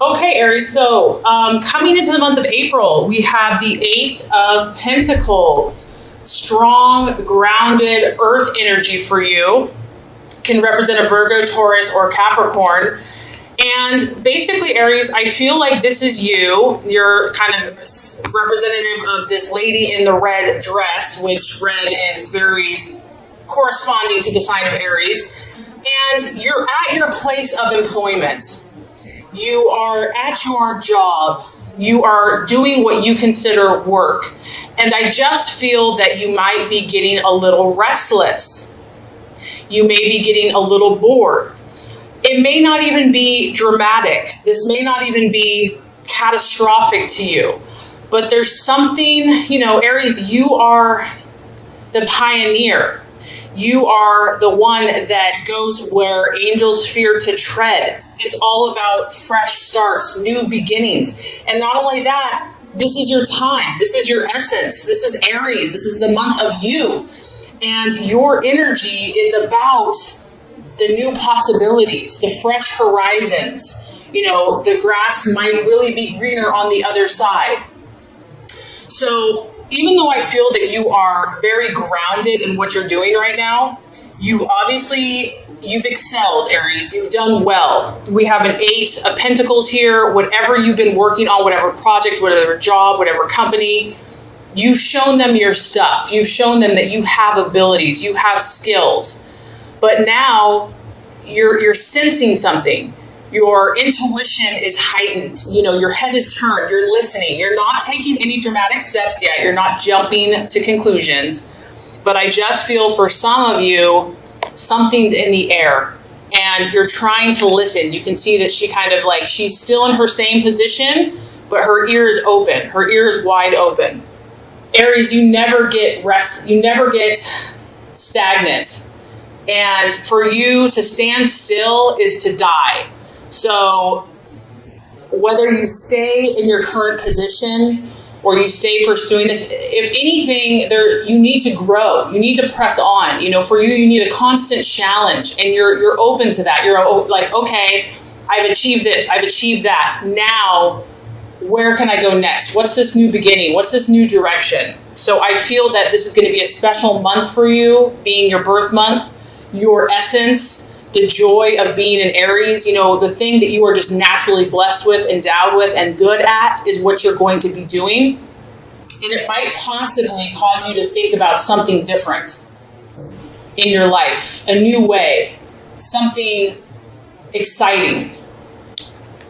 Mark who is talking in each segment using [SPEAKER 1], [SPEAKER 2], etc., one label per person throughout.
[SPEAKER 1] Okay, Aries. So, coming into the month of April, we have the Eight of Pentacles. Strong, grounded earth energy for you. Can represent a Virgo, Taurus, or Capricorn. And basically, Aries, I feel like this is you. You're kind of representative of this lady in the red dress, which red is very corresponding to the sign of Aries. And you're at your place of employment. You are at your job. You are doing what you consider work. And I just feel that you might be getting a little restless. You may be getting a little bored. It may not even be dramatic. This may not even be catastrophic to you. But there's something, Aries, you are the pioneer. You are the one that goes where angels fear to tread. It's all about fresh starts, new beginnings. And not only that, this is your time. This is your essence. This is Aries. This is the month of you. And your energy is about the new possibilities, the fresh horizons. The grass might really be greener on the other side. So even though I feel that you are very grounded in what you're doing right now, you've excelled, Aries. You've done well. We have an Eight of Pentacles here. Whatever you've been working on, whatever project, whatever job, whatever company, you've shown them your stuff. You've shown them that you have abilities, you have skills. But now you're sensing something. Your intuition is heightened. Your head is turned. You're listening. You're not taking any dramatic steps yet. You're not jumping to conclusions. But I just feel for some of you, something's in the air. And you're trying to listen. You can see that she she's still in her same position, but her ear is open. Her ear is wide open. Aries, you never get rest. You never get stagnant. And for you to stand still is to die. So whether you stay in your current position or you stay pursuing this, if anything, you need to grow. You need to press on. For you need a constant challenge, and you're open to that. You're like, okay, I've achieved this. I've achieved that. Now, where can I go next? What's this new beginning? What's this new direction? So I feel that this is going to be a special month for you, being your birth month, your essence, the joy of being an Aries. The thing that you are just naturally blessed with, endowed with, and good at is what you're going to be doing. And it might possibly cause you to think about something different in your life, a new way, something exciting,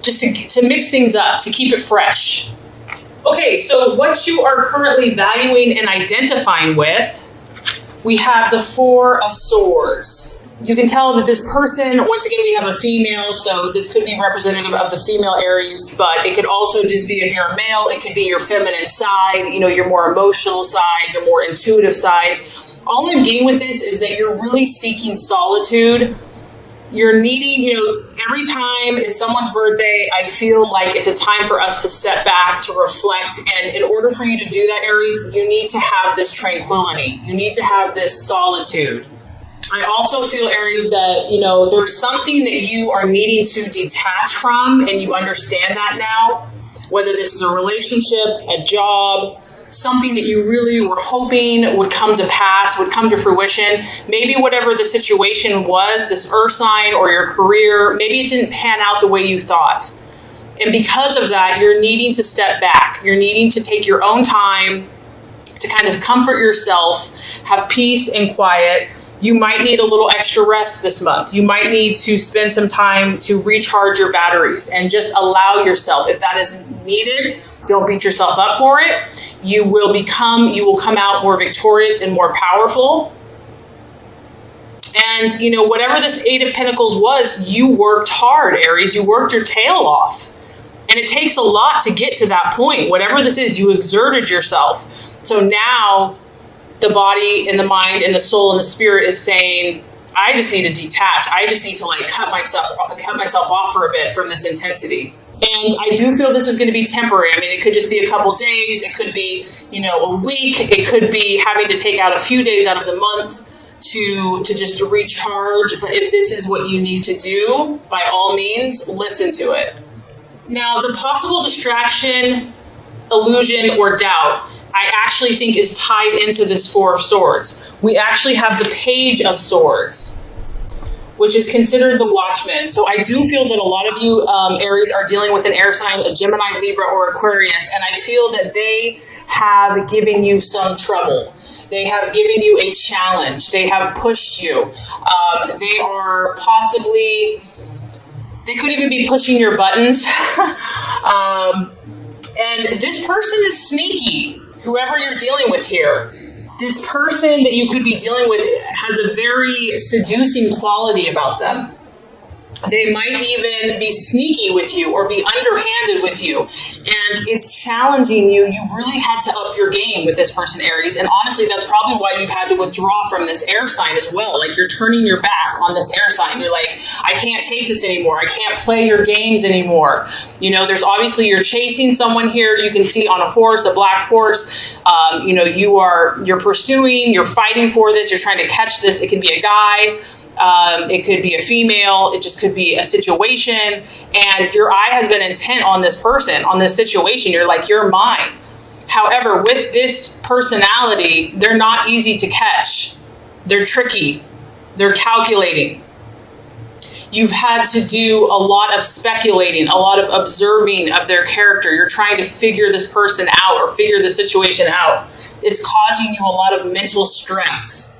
[SPEAKER 1] just to mix things up, to keep it fresh. Okay, so what you are currently valuing and identifying with, we have the Four of Swords. You can tell that this person, once again, we have a female, so this could be representative of the female Aries, but it could also just be, if you're a male, it could be your feminine side, your more emotional side, your more intuitive side. All I'm getting with this is that you're really seeking solitude. You're needing, every time it's someone's birthday, I feel like it's a time for us to step back, to reflect. And in order for you to do that, Aries, you need to have this tranquility. You need to have this solitude. I also feel, Aries, that, there's something that you are needing to detach from, and you understand that now, whether this is a relationship, a job, something that you really were hoping would come to pass, would come to fruition. Maybe whatever the situation was, this earth sign or your career, maybe it didn't pan out the way you thought. And because of that, you're needing to step back. You're needing to take your own time to kind of comfort yourself, have peace and quiet. You might need a little extra rest this month. You might need to spend some time to recharge your batteries and just allow yourself, if that is needed, don't beat yourself up for it. You will come out more victorious and more powerful. And, whatever this Eight of Pentacles was, you worked hard, Aries. You worked your tail off. And it takes a lot to get to that point. Whatever this is, you exerted yourself. So now the body and the mind and the soul and the spirit is saying, I just need to detach. I just need to cut myself off for a bit from this intensity. And I do feel this is going to be temporary. I mean, it could just be a couple days. It could be, a week. It could be having to take out a few days out of the month to just recharge. But if this is what you need to do, by all means, listen to it. Now, the possible distraction, illusion, or doubt, I actually think is tied into this Four of Swords. We actually have the Page of Swords, which is considered the watchman. So I do feel that a lot of you, Aries, are dealing with an air sign, a Gemini, Libra, or Aquarius, and I feel that they have given you some trouble. They have given you a challenge. They have pushed you. They are possibly, they could even be pushing your buttons. And this person is sneaky, whoever you're dealing with here. This person that you could be dealing with has a very seducing quality about them. They might even be sneaky with you or be underhanded with you. And it's challenging you. You've really had to up your game with this person, Aries. And honestly, that's probably why you've had to withdraw from this air sign as well. Like, you're turning your back on this air sign. You're like, I can't take this anymore. I can't play your games anymore. You know, there's obviously, you're chasing someone here. You can see on a horse, a black horse. You know, you're pursuing, you're fighting for this. You're trying to catch this. It could be a guy. It could be a female. It just could be a situation. And your eye has been intent on this person, on this situation. You're like, you're mine. However, with this personality, they're not easy to catch. They're tricky. They're calculating. You've had to do a lot of speculating, a lot of observing of their character. You're trying to figure this person out or figure the situation out. It's causing you a lot of mental stress.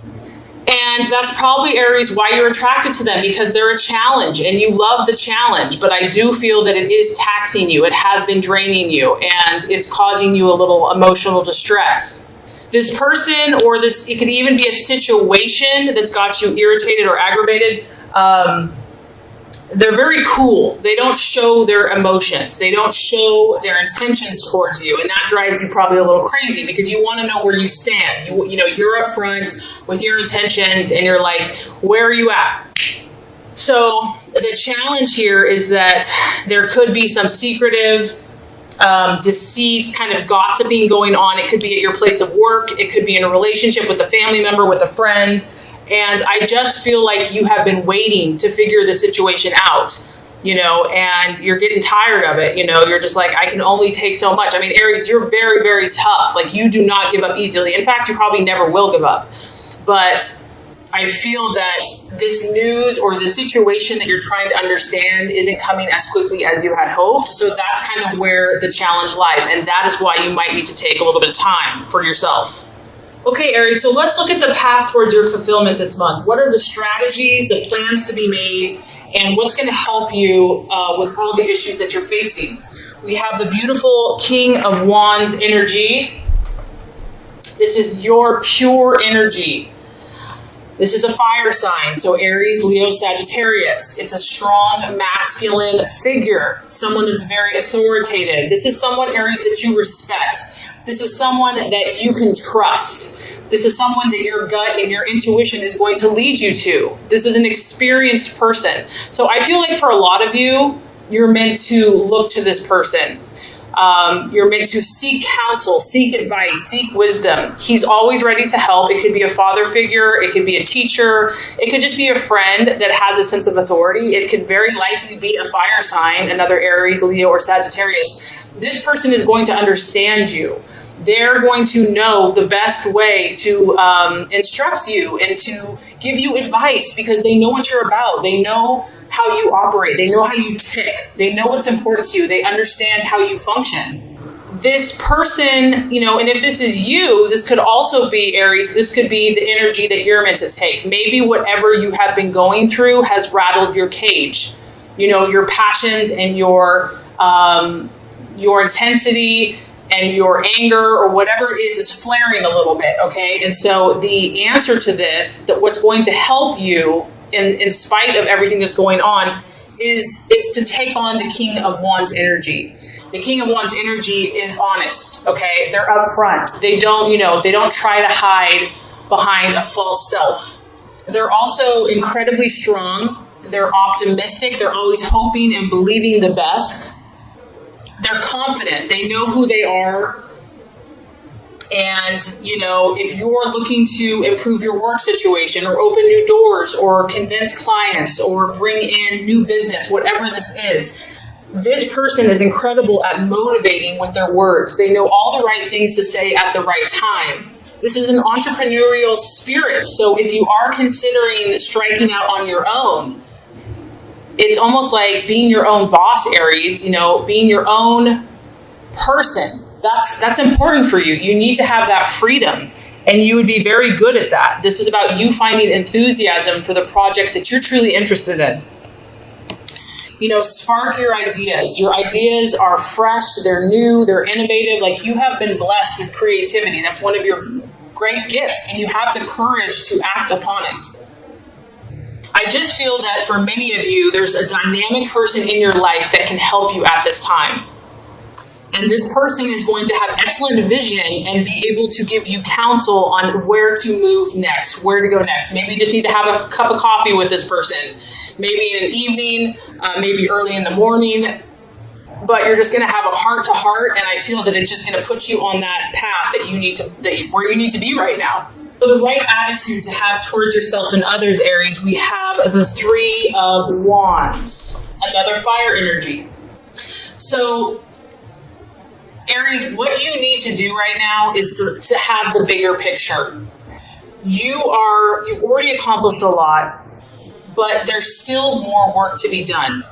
[SPEAKER 1] And that's probably, Aries, why you're attracted to them, because they're a challenge and you love the challenge. But I do feel that it is taxing you. It has been draining you and it's causing you a little emotional distress. This person, or this, it could even be a situation that's got you irritated or aggravated. They're very cool. They don't show their emotions. They don't show their intentions towards you. And that drives you probably a little crazy because you want to know where you stand. You know, you're up front with your intentions and you're like, where are you at? So the challenge here is that there could be some secretive deceit, kind of gossiping going on. It could be at your place of work. It could be in a relationship with a family member, with a friend. And I just feel like you have been waiting to figure the situation out, you know, and you're getting tired of it. You know, you're just like, I can only take so much. I mean, Aries, you're very, very tough. Like, you do not give up easily. In fact, you probably never will give up. But I feel that this news or the situation that you're trying to understand isn't coming as quickly as you had hoped. So that's kind of where the challenge lies. And that is why you might need to take a little bit of time for yourself. Okay, Aries, so let's look at the path towards your fulfillment this month. What are the strategies, the plans to be made, and what's going to help you with all the issues that you're facing? We have the beautiful King of Wands energy. This is your pure energy. This is a fire sign, so Aries, Leo, Sagittarius. It's a strong masculine figure, someone that's very authoritative. This is someone, Aries, that you respect. This is someone that you can trust. This is someone that your gut and your intuition is going to lead you to. This is an experienced person. So I feel like for a lot of you, you're meant to look to this person. You're meant to seek counsel, seek advice, seek wisdom. He's always ready to help. It could be a father figure. It could be a teacher. It could just be a friend that has a sense of authority. It could very likely be a fire sign, another Aries, Leo, or Sagittarius. This person is going to understand you. They're going to know the best way to instruct you and to give you advice because they know what you're about. They know how you operate. They know how you tick. They know what's important to you. They understand how you function. This person, you know, and if this is you, this could also be, Aries, this could be the energy that you're meant to take. Maybe whatever you have been going through has rattled your cage. You know, your passions and your intensity and your anger or whatever it is flaring a little bit, okay? And so the answer to this, that what's going to help you in spite of everything that's going on is to take on the King of Wands energy. The King of Wands energy is honest, okay? They're upfront. They don't try to hide behind a false self. They're also incredibly strong. They're optimistic. They're always hoping and believing the best. They're confident. They know who they are. And, you know, if you're looking to improve your work situation or open new doors or convince clients or bring in new business, whatever this is, This person is incredible at motivating with their words. They know all the right things to say at the right time. This is an entrepreneurial spirit. So if you are considering striking out on your own, it's almost like being your own boss, Aries, being your own person. That's important for you. You need to have that freedom, and you would be very good at that. This is about you finding enthusiasm for the projects that you're truly interested in. Spark your ideas. Your ideas are fresh, they're new, they're innovative. Like, you have been blessed with creativity. That's one of your great gifts, and you have the courage to act upon it. I just feel that for many of you, there's a dynamic person in your life that can help you at this time. And this person is going to have excellent vision and be able to give you counsel on where to move next, where to go next. Maybe you just need to have a cup of coffee with this person. Maybe in an evening, maybe early in the morning. But you're just going to have a heart-to-heart, and I feel that it's just going to put you on that path where you need to be right now. So the right attitude to have towards yourself and others, Aries, we have the Three of Wands, another fire energy. So Aries, what you need to do right now is to have the bigger picture. You've already accomplished a lot, but there's still more work to be done.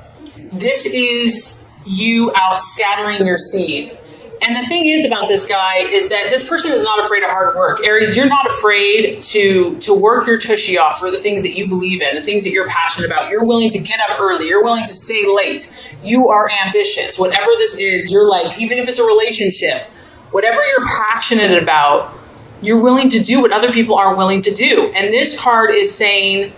[SPEAKER 1] This is you out scattering your seed. And the thing is about this guy is that this person is not afraid of hard work. Aries, you're not afraid to work your tushy off for the things that you believe in, the things that you're passionate about. You're willing to get up early. You're willing to stay late. You are ambitious. Whatever this is, you're like, even if it's a relationship, whatever you're passionate about, you're willing to do what other people aren't willing to do. And this card is saying,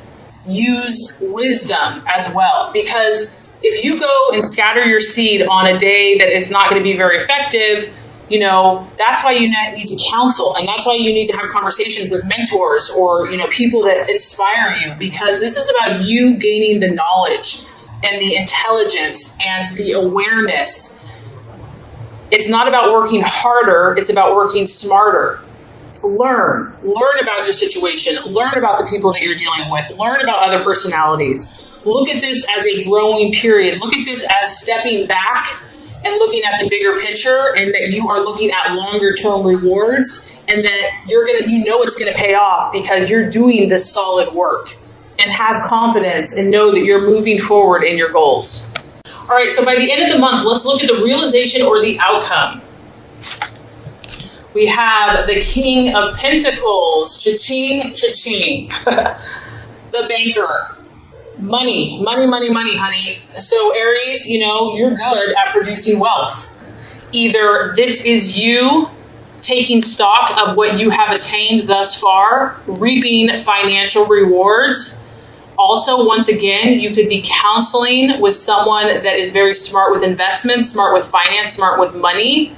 [SPEAKER 1] use wisdom as well, because if you go and scatter your seed on a day that is not going to be very effective, that's why you need to counsel, and that's why you need to have conversations with mentors or, people that inspire you, because this is about you gaining the knowledge and the intelligence and the awareness. It's not about working harder, it's about working smarter. Learn about your situation, learn about the people that you're dealing with, learn about other personalities. Look at this as a growing period. Look at this as stepping back and looking at the bigger picture, and that you are looking at longer term rewards, and that it's going to pay off because you're doing this solid work. And have confidence and know that you're moving forward in your goals. All right, so by the end of the month, let's look at the realization or the outcome. We have the King of Pentacles, cha-ching, cha-ching. The banker. Money, honey. So Aries, you're good at producing wealth. Either this is you taking stock of what you have attained thus far, reaping financial rewards. Also, once again, you could be counseling with someone that is very smart with investments, smart with finance, smart with money.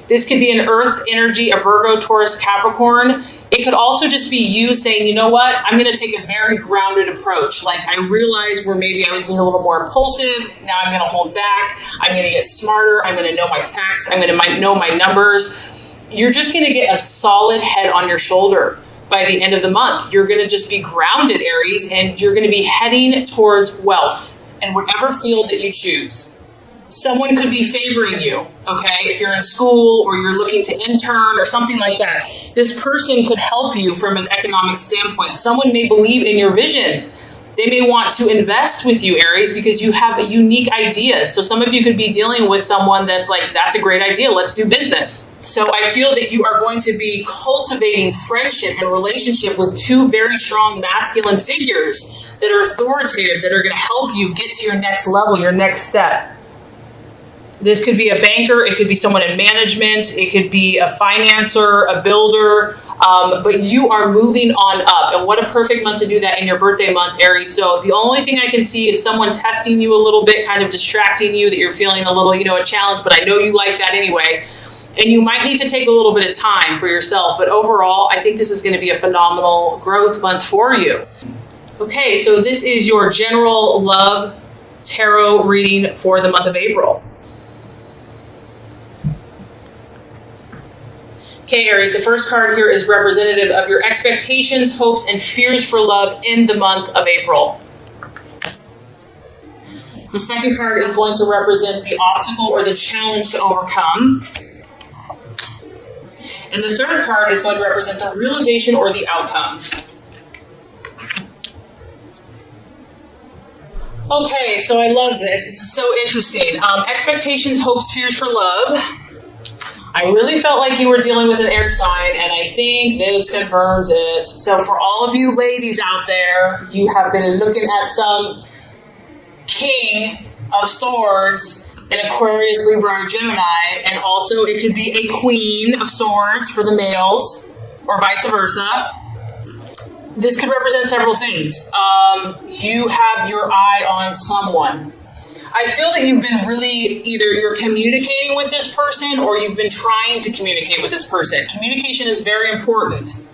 [SPEAKER 1] This could be an earth energy, a Virgo, Taurus, Capricorn. It could also just be you saying, you know what, I'm going to take a very grounded approach. Like, I realized where maybe I was being a little more impulsive. Now I'm going to hold back. I'm going to get smarter. I'm going to know my facts. I'm going to know my numbers. You're just going to get a solid head on your shoulder by the end of the month. You're going to just be grounded, Aries, and you're going to be heading towards wealth in whatever field that you choose. Someone could be favoring you, okay? If you're in school or you're looking to intern or something like that, this person could help you from an economic standpoint. Someone may believe in your visions. They may want to invest with you, Aries, because you have a unique idea. So some of you could be dealing with someone that's like, that's a great idea, let's do business. So I feel that you are going to be cultivating friendship and relationship with two very strong masculine figures that are authoritative, that are going to help you get to your next level, your next step. This could be a banker, it could be someone in management, it could be a financer, a builder, but you are moving on up. And what a perfect month to do that in your birthday month, Aries. So the only thing I can see is someone testing you a little bit, kind of distracting you, that you're feeling a little, a challenge, but I know you like that anyway. And you might need to take a little bit of time for yourself. But overall, I think this is going to be a phenomenal growth month for you. Okay, so this is your general love tarot reading for the month of April. Okay, Aries, the first card here is representative of your expectations, hopes, and fears for love in the month of April. The second card is going to represent the obstacle or the challenge to overcome. And the third card is going to represent the realization or the outcome. Okay, so I love this. This is so interesting. Expectations, hopes, fears for love. I really felt like you were dealing with an air sign, and I think this confirms it. So for all of you ladies out there, you have been looking at some King of Swords in Aquarius, Libra, or Gemini, and also it could be a Queen of Swords for the males, or vice versa. This could represent several things. You have your eye on someone. I feel that you've been really, either you're communicating with this person or you've been trying to communicate with this person. Communication is very important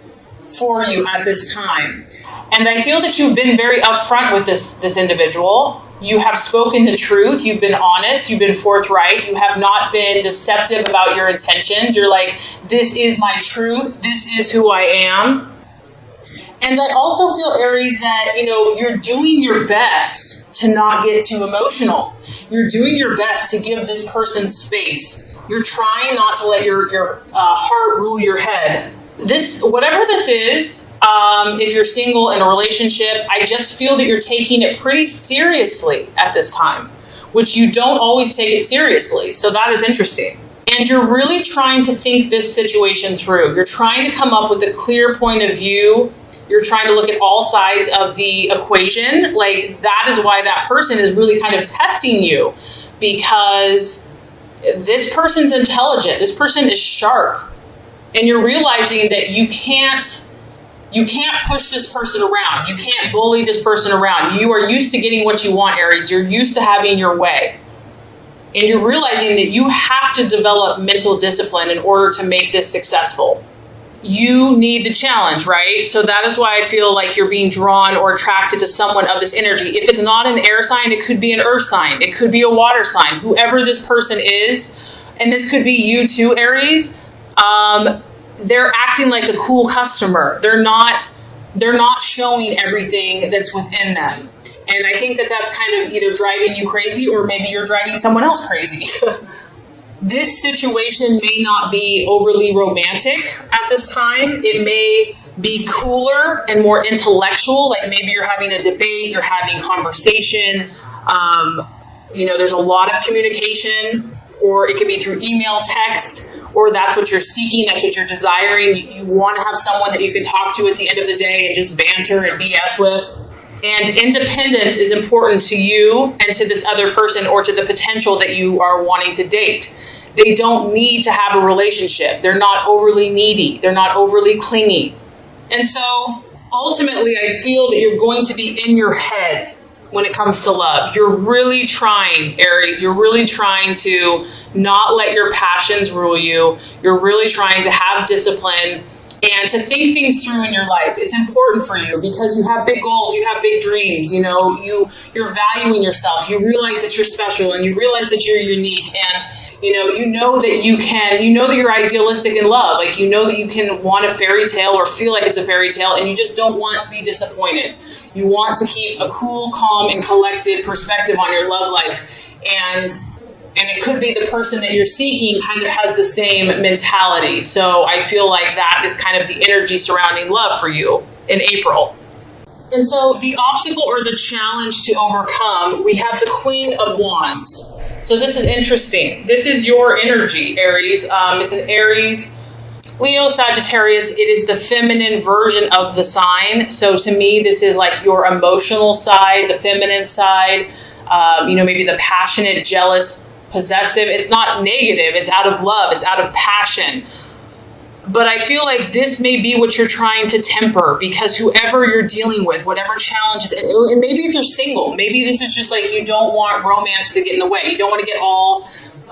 [SPEAKER 1] for you at this time. And I feel that you've been very upfront with this individual. You have spoken the truth. You've been honest. You've been forthright. You have not been deceptive about your intentions. You're like, this is my truth. This is who I am. And I also feel, Aries, that, you're doing your best to not get too emotional. You're doing your best to give this person space. You're trying not to let your heart rule your head. Whatever this is, if you're single in a relationship, I just feel that you're taking it pretty seriously at this time, which you don't always take it seriously. So that is interesting. And you're really trying to think this situation through. You're trying to come up with a clear point of view. You're trying to look at all sides of the equation. Like, that is why that person is really kind of testing you, because this person's intelligent. This person is sharp. And you're realizing that you can't push this person around. You can't bully this person around. You are used to getting what you want, Aries. You're used to having your way. And you're realizing that you have to develop mental discipline in order to make this successful. You need the challenge, right? So that is why I feel like you're being drawn or attracted to someone of this energy. If it's not an air sign, it could be an earth sign. It could be a water sign. Whoever this person is, and this could be you too, Aries, they're acting like a cool customer. They're not showing everything that's within them. And I think that that's kind of either driving you crazy or maybe you're driving someone else crazy. This situation may not be overly romantic at this time. It may be cooler and more intellectual, like maybe you're having a debate, you're having conversation. There's a lot of communication, or it could be through email, text, or that's what you're seeking, that's what you're desiring. You want to have someone that you can talk to at the end of the day and just banter and BS with. And independence is important to you and to this other person, or to the potential that you are wanting to date. They don't need to have a relationship. They're not overly needy. They're not overly clingy. And so ultimately, I feel that you're going to be in your head when it comes to love. You're really trying, Aries. You're really trying to not let your passions rule you. You're really trying to have discipline and to think things through in your life. It's important for you because you have big goals, you have big dreams, you're valuing yourself. You realize that you're special and you realize that you're unique, and you know that you can, that you're idealistic in love. Like, that you can want a fairy tale or feel like it's a fairy tale, and you just don't want to be disappointed. You want to keep a cool, calm, and collected perspective on your love life. And it could be the person that you're seeking kind of has the same mentality. So I feel like that is kind of the energy surrounding love for you in April. And so the obstacle or the challenge to overcome, we have the Queen of Wands. So this is interesting. This is your energy, Aries. It's an Aries, Leo, Sagittarius. It is the feminine version of the sign. So to me, this is like your emotional side, the feminine side, maybe the passionate, jealous, possessive. It's not negative. It's out of love. It's out of passion. But I feel like this may be what you're trying to temper, because whoever you're dealing with, whatever challenges, and maybe if you're single, maybe this is just like you don't want romance to get in the way. You don't want to get all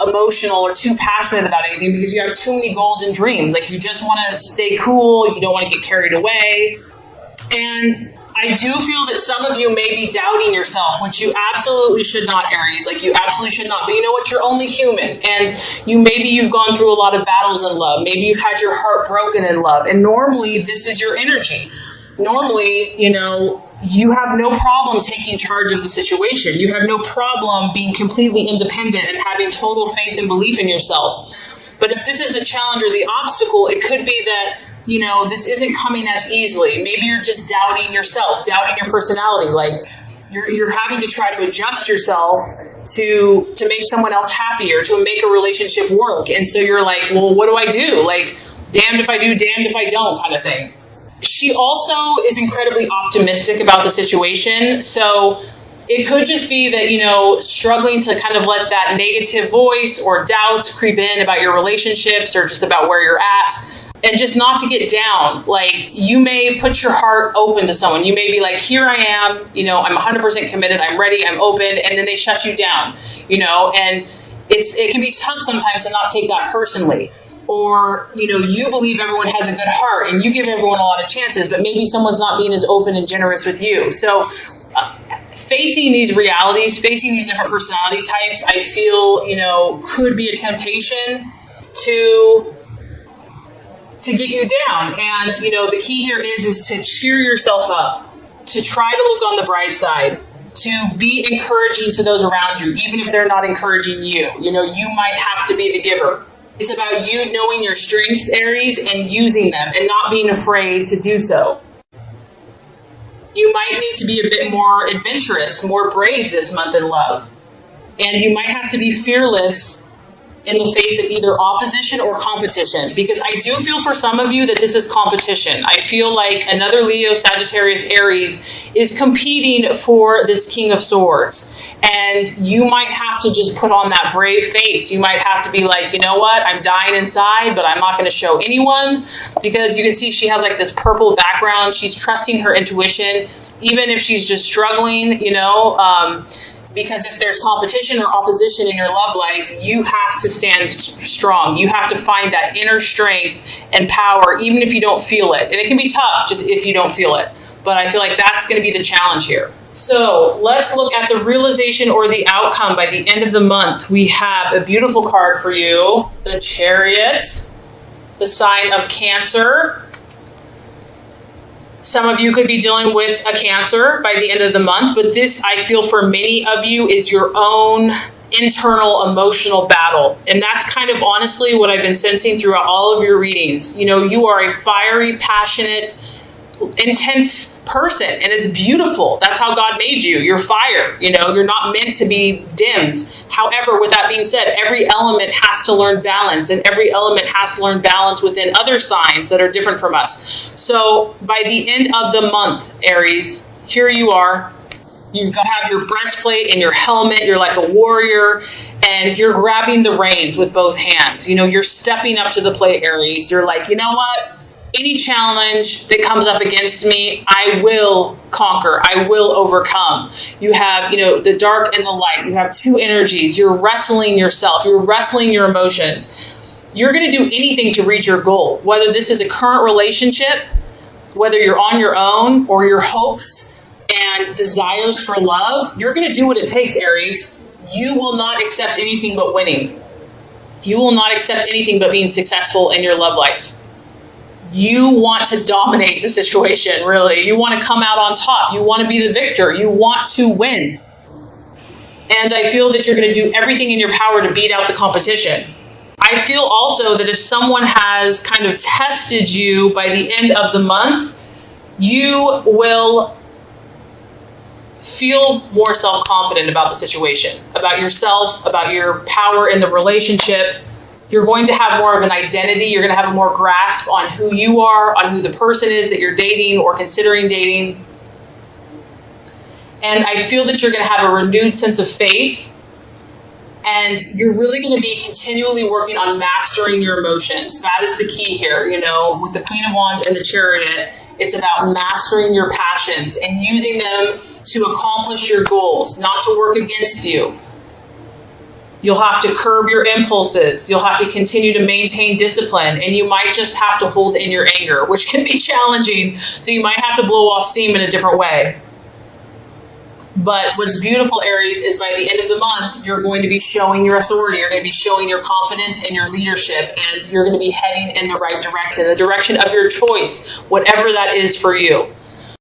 [SPEAKER 1] emotional or too passionate about anything because you have too many goals and dreams. Like, you just want to stay cool. You don't want to get carried away. And I do feel that some of you may be doubting yourself, which you absolutely should not, Aries. Like, you absolutely should not. But you know what? You're only human. And maybe you've gone through a lot of battles in love. Maybe you've had your heart broken in love. And normally this is your energy. normally, you have no problem taking charge of the situation. You have no problem being completely independent and having total faith and belief in yourself. But if this is the challenge or the obstacle, it could be that, this isn't coming as easily. Maybe you're just doubting yourself, doubting your personality. Like you're having to try to adjust yourself to make someone else happier, to make a relationship work. And so you're like, well, what do I do? Like, damned if I do, damned if I don't kind of thing. She also is incredibly optimistic about the situation. So it could just be that, struggling to kind of let that negative voice or doubts creep in about your relationships or just about where you're at. And just not to get down. Like, you may put your heart open to someone. You may be like, here I am, I'm 100% committed, I'm ready, I'm open, and then they shut you down, and it can be tough sometimes to not take that personally. Or, you believe everyone has a good heart and you give everyone a lot of chances, but maybe someone's not being as open and generous with you. So facing these realities, facing these different personality types, I feel, could be a temptation to get you down. And, the key here is to cheer yourself up, to try to look on the bright side, to be encouraging to those around you, even if they're not encouraging you. You might have to be the giver. It's about you knowing your strengths, Aries, and using them and not being afraid to do so. You might need to be a bit more adventurous, more brave this month in love. And you might have to be fearless in the face of either opposition or competition, because I do feel for some of you that this is competition. I feel like another Leo, Sagittarius, Aries is competing for this King of Swords, and you might have to just put on that brave face. You might have to be like, you know what, I'm dying inside, but I'm not going to show anyone, because you can see she has like this purple background. She's trusting her intuition, even if she's just struggling, because if there's competition or opposition in your love life, you have to stand strong. You have to find that inner strength and power, even if you don't feel it. And it can be tough just if you don't feel it. But I feel like that's going to be the challenge here. So let's look at the realization or the outcome by the end of the month. We have a beautiful card for you, the Chariot, the sign of Cancer. Some of you could be dealing with a Cancer by the end of the month, but this, I feel for many of you, is your own internal emotional battle. And that's kind of honestly what I've been sensing throughout all of your readings. You are a fiery, passionate, intense person, and it's beautiful. That's how God made you. You're fire. You're not meant to be dimmed. However, with that being said, every element has to learn balance, and every element has to learn balance within other signs that are different from us. So by the end of the month, Aries, here you are. You've got to have your breastplate and your helmet. You're like a warrior, and you're grabbing the reins with both hands. You're stepping up to the plate, Aries. You're like, you know what? Any challenge that comes up against me, I will conquer. I will overcome. You have, the dark and the light. You have two energies. You're wrestling yourself. You're wrestling your emotions. You're going to do anything to reach your goal, whether this is a current relationship, whether you're on your own, or your hopes and desires for love. You're going to do what it takes, Aries. You will not accept anything but winning. You will not accept anything but being successful in your love life. You want to dominate the situation, really. You want to come out on top. You want to be the victor. You want to win. And I feel that you're going to do everything in your power to beat out the competition. I feel also that if someone has kind of tested you by the end of the month, you will feel more self-confident about the situation, about yourself, about your power in the relationship. You're going to have more of an identity. You're going to have a more grasp on who you are, on who the person is that you're dating or considering dating. And I feel that you're going to have a renewed sense of faith. And you're really going to be continually working on mastering your emotions. That is the key here, with the Queen of Wands and the Chariot. It's about mastering your passions and using them to accomplish your goals, not to work against you. You'll have to curb your impulses. You'll have to continue to maintain discipline, and you might just have to hold in your anger, which can be challenging. So you might have to blow off steam in a different way. But what's beautiful, Aries, is by the end of the month, you're going to be showing your authority. You're going to be showing your confidence and your leadership, and you're going to be heading in the right direction, the direction of your choice, whatever that is for you.